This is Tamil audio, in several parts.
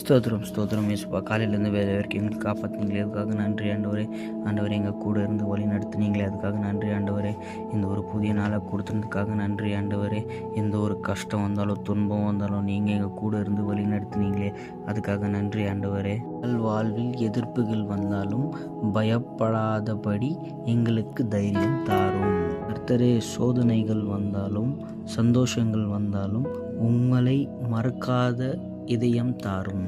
ஸ்தோத்திரம் இயேசுப்பா. காலையிலேருந்து வேலை வரைக்கும் எங்களுக்கு காப்பாற்றினீங்களே, அதுக்காக நன்றி ஆண்டவரே. ஆண்டவரே, எங்கள் கூட இருந்து வழி நடத்துனீங்களே, அதுக்காக நன்றி ஆண்டவரே. இந்த ஒரு புதிய நாளை கொடுத்ததுக்காக நன்றி ஆண்டவரே. எந்த ஒரு கஷ்டம் வந்தாலும் துன்பம் வந்தாலும் நீங்கள் எங்கள் கூட இருந்து வழி நடத்துனீங்களே, அதுக்காக நன்றி ஆண்டவரே. வாழ்வில் எதிர்ப்புகள் வந்தாலும் பயப்படாதபடி எங்களுக்கு தைரியம் தாரும். கர்த்தரே, சோதனைகள் வந்தாலும் சந்தோஷங்கள் வந்தாலும் உங்களை மறக்காத இதயம் தாரும்.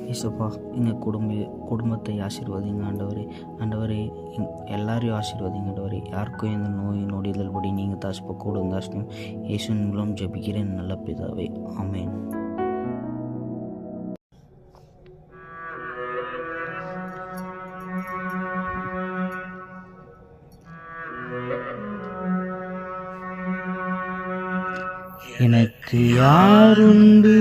இயேசுப்பா, எங்கள் குடும்பத்தை ஆசீர்வதிங்க ஆண்டவரே. ஆண்டவரே, எல்லாரையும் ஆசீர்வதிங்க ஆண்டவரே. யாருக்கும் எந்த நோய் நொடிதல் படி நீங்கள் தாசிப்பா கூட தாசனும் இயேசுவின் மூலம் ஜெபிக்கிறேன் நல்ல பிதாவே, ஆமென். எனக்கு யாருண்டு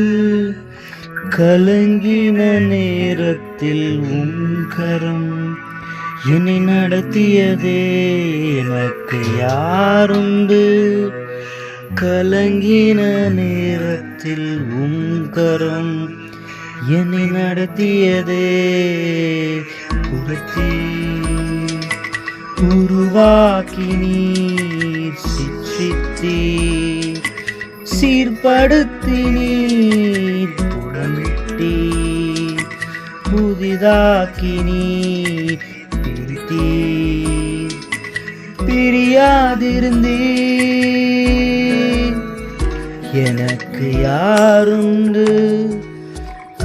கலங்கின நேரத்தில் உங்கரம் என்னை நடத்தியதே. எனக்கு யாருண்டு கலங்கின நேரத்தில் உங்கரம் என்னை நடத்தியதே. புரத்தி உருவாக்கி நீர் சிற்றித்தி சீர்படுத்தி நீர் புடமிட்டி புதிதாக்கி நீர் பிரித்தி பிரியாதிருந்தீ. எனக்கு யாருண்டு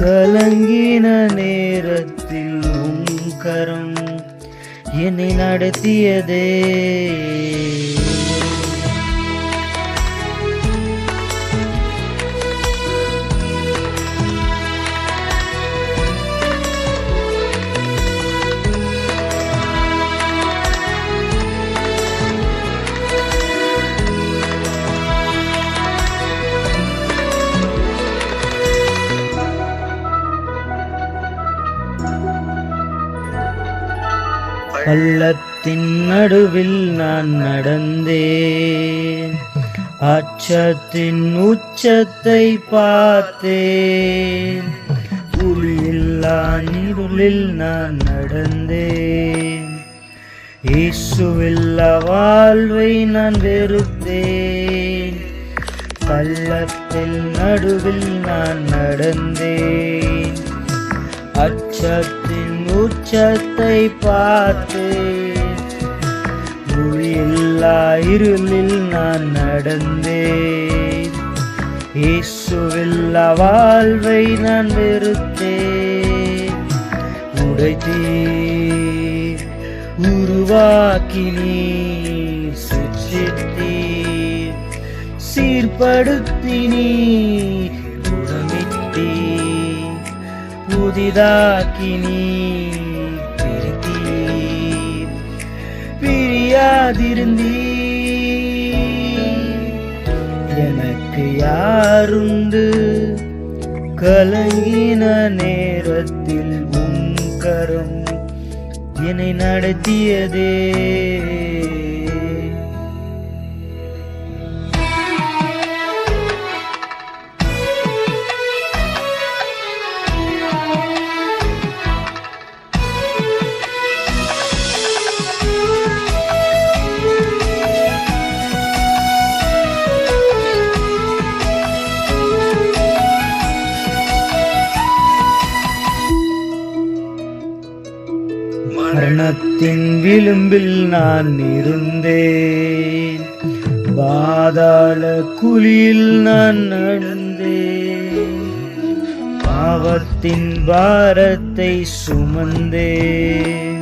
கலங்கின நேரத்தில் உங்கரம் என்னை நடத்தியதே. பள்ளத்தின் நடுவில் நான் நடந்தேன், அச்சத்தின் உச்சத்தை பார்த்தேன். புலியில்லா இருளில் நான் நடந்தேன், இயேசுவில்லா வாழ்வை நான் வெறுத்தேன். பள்ளத்தில் நடுவில் நான் நடந்தேன், அச்சத்தின் உச்சத்தை பார்த்து ஒளியில்லா இருளில் நான் நடந்தேன். இயேசுவில்லா வாழ்வை நான் வெறுத்தேன். உடைத்தீர், உருவாக்கி நீர் சுற்றித்தீர், சீர்படுத்தி நீர் புடமிட்டீர், புதிதாக்கி நீர் பிரித்தீர், பிரியாதிருந்தீர். எனக்கு யாருண்டு கலங்கின நேரத்தில் உன் கரம் என்னை நடத்தியதே. மரணத்தின் விளிம்பில் நான் இருந்தேன், பாதாள குழியில் நான் நடந்தேன். பாவத்தின் பாரத்தை சுமந்தேன்,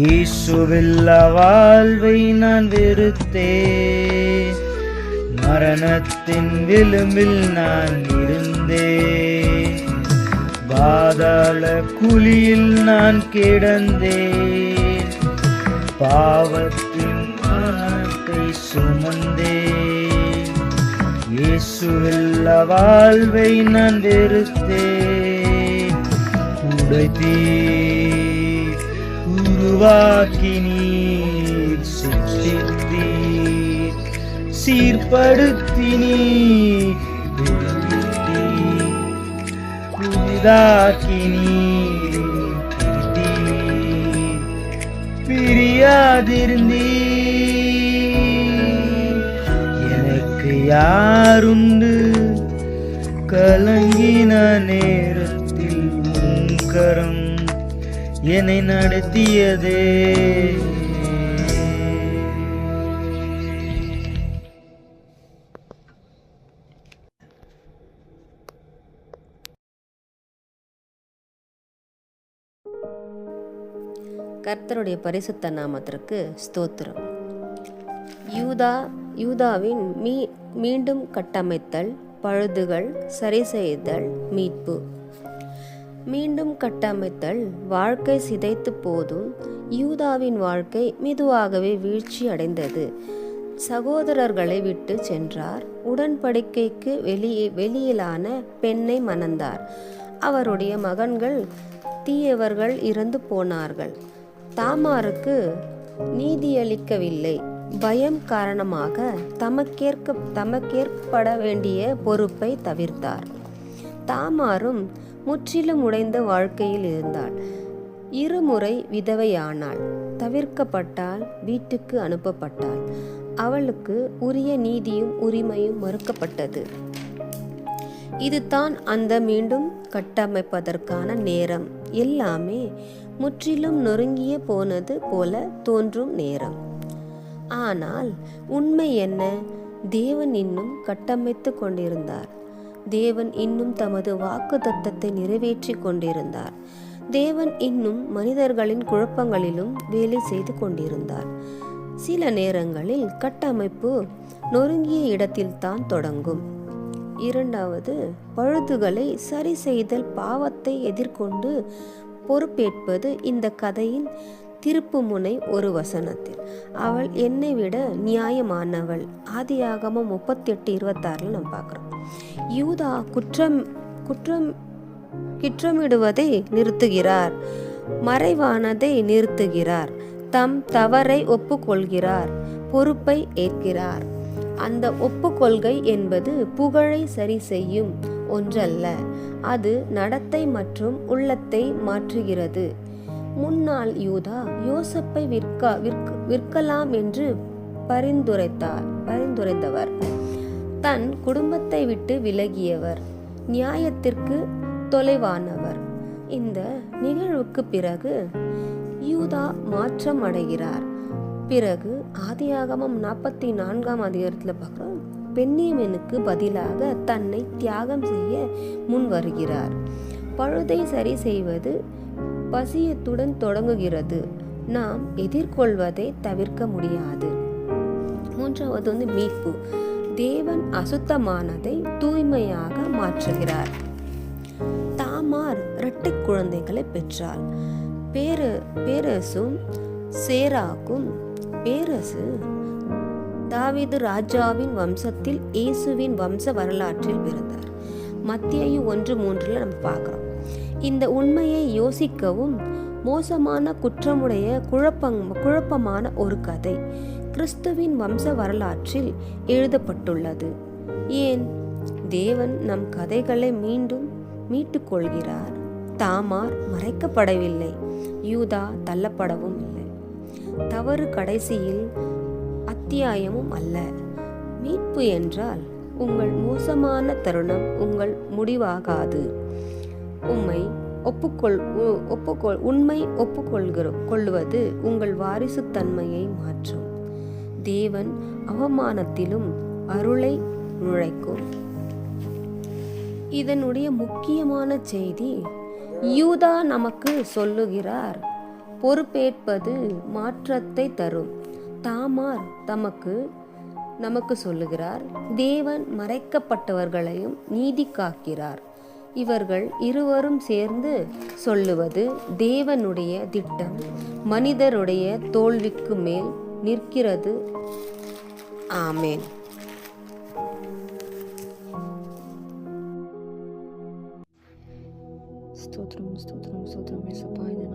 இயேசுவில்லா வாழ்வை நான் வெறுத்தேன். மரணத்தின் விளிம்பில் நான் இருந்தேன், பாதாள குழியில் நான் கிடந்தேன். பாவத்தின் பாரத்தை சுமந்தேன், இயேசுவில்லா வாழ்வை நான் வெறுத்தேன். உடைத்தீர், உருவாக்கி நீர் சிற்றித்தீர், சீர்படுத்தி நீர் பெரிதாக்கி நீர் பிரியாதிருந்தீ. எனக்கு யாருண்டு கலங்கின நேரத்தில் உன் கரம் என்னை நடத்தியதே. கர்த்தருடைய பரிசுத்த நாமத்திற்கு ஸ்தோத்திரம். யூதாவின் மீண்டும் கட்டமைத்தல், பழுதுகள் சரி செய்தல், மீட்பு. மீண்டும் கட்டமைத்தல். வாழ்க்கை சிதைத்து போதும் யூதாவின் வாழ்க்கை மெதுவாகவே வீழ்ச்சி அடைந்தது. சகோதரர்களை விட்டு சென்றார். உடன்படிக்கைக்கு வெளியிலான பெண்ணை மணந்தார். அவருடைய மகன்கள் தீயவர்கள் இறந்து போனார்கள். தாமாருக்கு நீதியளிக்கவில்லை. பயம் காரணமாக தமக்கேற்பட வேண்டிய பொறுப்பை தவிர்த்தார். தாமாரும் முற்றிலும் உடைந்த வாழ்க்கையில் இருந்தாள். இருமுறை விதவையானாள். தவிர்க்கப்பட்டால் வீட்டுக்கு அனுப்பப்பட்டாள். அவளுக்கு உரிய நீதியும் உரிமையும் மறுக்கப்பட்டது. இதுதான் அந்த மீண்டும் கட்டமைப்பதற்கான நேரம். எல்லாமே முற்றிலும் நொறுங்கிய போனது போல தோன்றும் நேரம். ஆனால் உண்மை என்ன? தேவன் இன்னும் கட்டமைத்து கொண்டிருந்தார். தேவன் இன்னும் தமது வாக்குத்தத்தத்தை நிறைவேற்றி கொண்டிருந்தார். தேவன் இன்னும் மனிதர்களின் குழப்பங்களிலும் வேலை செய்து கொண்டிருந்தார். சில நேரங்களில் கட்டமைப்பு நொறுங்கிய இடத்தில்தான் தொடங்கும். இரண்டாவது, பழுதுகளை சரி செய்தல். பாவத்தை எதிர்கொண்டு பொறுப்பேற்பது. இந்த கதையின் திருப்புமுனை ஒரு வசனத்தில். அவள் என்னை விட நியாயமானவள். ஆதியாகமம் 38:26 நம்ம பார்க்குறோம். யூதா குற்றமிடுவதை நிறுத்துகிறார். மறைவானதை நிறுத்துகிறார். தம் தவறை ஒப்புக்கொள்கிறார். பொறுப்பை ஏற்கிறார். அந்த ஒப்புக்கொள்கை என்பது புகழை சரி செய்யும் ஒன்றல்ல. அது நடத்தை மற்றும் உள்ளத்தை மாற்றுகிறது. முன்னாள் யூதா யோசேப்பை விற்கலாம் என்று பரிந்துரைத்தவர். தன் குடும்பத்தை விட்டு விலகியவர். நியாயத்திற்கு தொலைவானவர். இந்த நிகழ்வுக்கு பிறகு யூதா மாற்றம் அடைகிறார். பிறகு ஆதியாகமம் 44 பார்க்குறோம். பென்யமீனுக்கு பதிலாக தன்னை தியாகம் செய்ய முன் வருகிறார். பழுதை சரி செய்வது பசியத்துடன் தொடங்குகிறது. நாம் எதிர்கொள்வதை தவிர்க்க முடியாது. மூன்றாவது மீட்பு. தேவன் அசுத்தமானதை தூய்மையாக மாற்றுகிறார். தாமார் இரட்டை குழந்தைகளை பெற்றாள். பேரசும் சேராக்கும். பேரசு தாவீது ராஜாவின் வம்சத்தில் இயேசுவின் வம்ச வரலாற்றில் பிறந்தார். மத்தேயு 1:3 நம்ம பார்க்குறோம். இந்த உண்மையை யோசிக்கவும் மோசமான குற்றமுடைய குழப்பமான ஒரு கதை கிறிஸ்துவின் வம்ச வரலாற்றில் எழுதப்பட்டுள்ளது. ஏன்? தேவன் நம் கதைகளை மீண்டும் மீட்டுக் கொள்கிறார். தாமார் மறைக்கப்படவில்லை. யூதா தள்ளப்படவும் இல்லை. தவறு கடைசியில் அத்தியாயமும் அல்ல. மீட்பு என்றால் உங்கள் மோசமான தருணம் உங்கள் முடிவாகாது. உண்மை ஒப்புக்கொள்வது உங்கள் வாரிசு தன்மையை மாற்றும். தேவன் அவமானத்திலும் அருளை நுழைக்கும். இதனுடைய முக்கியமான செய்தி, யூதா நமக்கு சொல்லுகிறார், பொறுப்பேற்பது மாற்றத்தை தரும். தாமார் நமக்கு சொல்லுகிறார், தேவன் மறைக்கப்பட்டவர்களையும் நீதி காக்கிறார். இவர்கள் இருவரும் சேர்ந்து சொல்லுவது தேவனுடைய திட்டம் மனிதருடைய தோல்விக்கு மேல் நிற்கிறது. ஆமேன். ஸ்தோத்திரம் ஸ்தோத்திரம் ஸ்தோத்திரம் இயேசுப்பா. இந்த